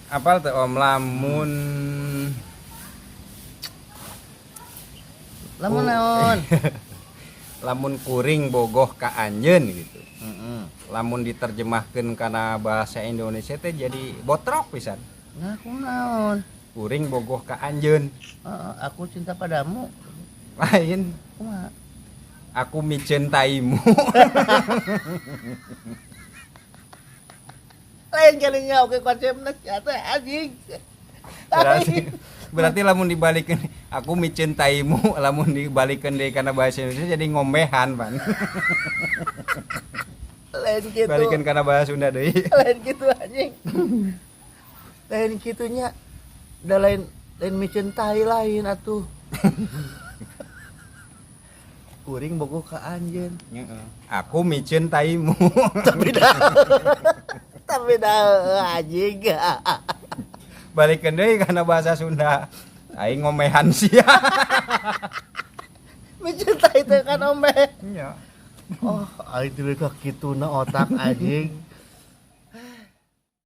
Apal teh Om lamun Lamun naon? lamun kuring bogoh ka anjeun gitu. Heeh. Lamun diterjemahkeun kana bahasa Indonesia teh jadi botrok pisan. Ngaku naon? Kuring bogoh ka anjeun. Aku cinta padamu. Lain Kumaha? aku mencintaimu. Lain kalinya oke konsepna sia teh anjing. berarti lamun dibalikeun aku mencintaimu, lamun dibalikeun deui kana bahasa Indonesia jadi ngombehan ban. Lain gitu. Balikeun kana bahasa Sunda deui. Lain gitu anjing. Lain gitunya. Da lain mencintai lain atuh. Kuring bogoh ka anjeun. Aku mencintaimu. Tapi dah anjing. Balikeun deui kana bahasa Sunda. Aing ngomehan sia. Mencintai teh kan omeh. Iya. Oh, aing teh ka kituna otak anjing.